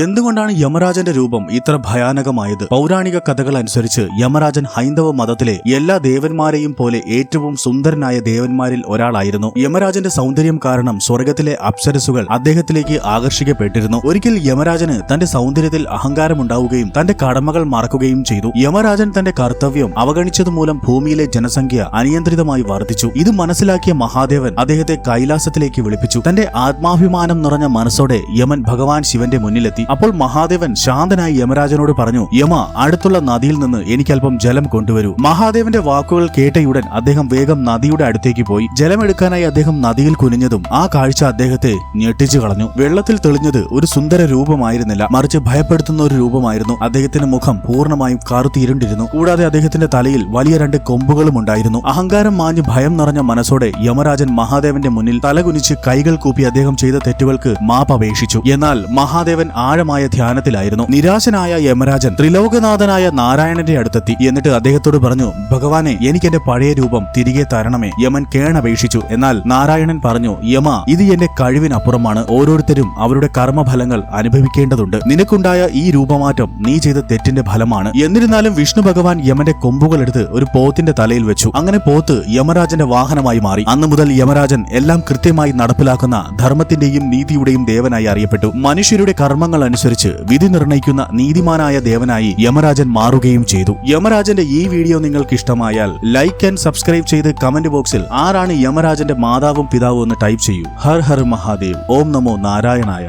എന്തുകൊണ്ടാണ് യമരാജന്റെ രൂപം ഇത്ര ഭയാനകമായത്? പൗരാണിക കഥകൾ അനുസരിച്ച് യമരാജൻ ഹൈന്ദവ മതത്തിലെ എല്ലാ ദേവന്മാരെയും പോലെ ഏറ്റവും സുന്ദരനായ ദേവന്മാരിൽ ഒരാളായിരുന്നു. യമരാജന്റെ സൗന്ദര്യം കാരണം സ്വർഗത്തിലെ അപ്സരസുകൾ അദ്ദേഹത്തിലേക്ക് ആകർഷിക്കപ്പെട്ടിരുന്നു. ഒരിക്കൽ യമരാജന് തന്റെ സൗന്ദര്യത്തിൽ അഹങ്കാരമുണ്ടാവുകയും തന്റെ കടമകൾ മറക്കുകയും ചെയ്തു. യമരാജൻ തന്റെ കർത്തവ്യം അവഗണിച്ചതുമൂലം ഭൂമിയിലെ ജനസംഖ്യ അനിയന്ത്രിതമായി വർദ്ധിച്ചു. ഇത് മനസ്സിലാക്കിയ മഹാദേവൻ അദ്ദേഹത്തെ കൈലാസത്തിലേക്ക് വിളിപ്പിച്ചു. തന്റെ ആത്മാഭിമാനം നിറഞ്ഞ മനസ്സോടെ യമൻ ഭഗവാൻ ശിവന്റെ മുന്നിലെത്തി. അപ്പോൾ മഹാദേവൻ ശാന്തനായി യമരാജനോട് പറഞ്ഞു, യമ, അടുത്തുള്ള നദിയിൽ നിന്ന് എനിക്കല്പം ജലം കൊണ്ടുവരൂ. മഹാദേവന്റെ വാക്കുകൾ കേട്ടയുടൻ അദ്ദേഹം വേഗം നദിയുടെ അടുത്തേക്ക് പോയി. ജലമെടുക്കാനായി അദ്ദേഹം നദിയിൽ കുനിഞ്ഞതും ആ കാഴ്ച അദ്ദേഹത്തെ ഞെട്ടിച്ചു കളഞ്ഞു. വെള്ളത്തിൽ തെളിഞ്ഞത് ഒരു സുന്ദര രൂപമായിരുന്നില്ല, മറിച്ച് ഭയപ്പെടുത്തുന്ന ഒരു രൂപമായിരുന്നു. അദ്ദേഹത്തിന്റെ മുഖം പൂർണ്ണമായും കറുത്തിരുണ്ടിരുന്നു. കൂടാതെ അദ്ദേഹത്തിന്റെ തലയിൽ വലിയ 2 കൊമ്പുകളും ഉണ്ടായിരുന്നു. അഹങ്കാരം മാഞ്ഞ് ഭയം നിറഞ്ഞ മനസ്സോടെ യമരാജൻ മഹാദേവന്റെ മുന്നിൽ തലകുനിച്ച് കൈകൾ കൂപ്പി അദ്ദേഹം ചെയ്ത തെറ്റുകൾക്ക് മാപ്പ് അപേക്ഷിച്ചു. എന്നാൽ മഹാദേവൻ ആഴമായ ധ്യാനത്തിലായിരുന്നു. നിരാശനായ യമരാജൻ ത്രിലോകനാഥനായ നാരായണന്റെ അടുത്തെത്തി. എന്നിട്ട് അദ്ദേഹത്തോട് പറഞ്ഞു, ഭഗവാനെ, എനിക്ക് എന്റെ പഴയ രൂപം തിരികെ തരണമേ. യമൻ കേണപേക്ഷിച്ചു. എന്നാൽ നാരായണൻ പറഞ്ഞു, യമ, ഇത് എന്റെ കഴിവിനപ്പുറമാണ്. ഓരോരുത്തരും അവരുടെ കർമ്മഫലങ്ങൾ അനുഭവിക്കേണ്ടതുണ്ട്. നിനക്കുണ്ടായ ഈ രൂപമാറ്റം നീ ചെയ്ത തെറ്റിന്റെ ഫലമാണ്. എന്നിരുന്നാലും വിഷ്ണു ഭഗവാൻ യമന്റെ കൊമ്പുകളെടുത്ത് ഒരു പോത്തിന്റെ തലയിൽ വെച്ചു. അങ്ങനെ പോത്ത് യമരാജന്റെ വാഹനമായി മാറി. അന്നു മുതൽ യമരാജൻ എല്ലാം കൃത്യമായി നടപ്പിലാക്കുന്ന ധർമ്മത്തിന്റെയും നീതിയുടെയും ദേവനായി അറിയപ്പെട്ടു. മനുഷ്യരുടെ കർമ്മങ്ങൾ അനുസരിച്ച് വിധി നിർണയിക്കുന്ന നീതിമാനായ ദേവനായി യമരാജൻ മാറുകയും ചെയ്തു. യമരാജന്റെ ഈ വീഡിയോ നിങ്ങൾക്ക് ഇഷ്ടമായാൽ ലൈക്ക് ആൻഡ് സബ്സ്ക്രൈബ് ചെയ്ത് കമന്റ് ബോക്സിൽ ആരാണ് യമരാജന്റെ മാതാവും പിതാവും എന്ന് ടൈപ്പ് ചെയ്യൂ. ഹർ ഹർ മഹാദേവ്. ഓം നമോ നാരായണായ.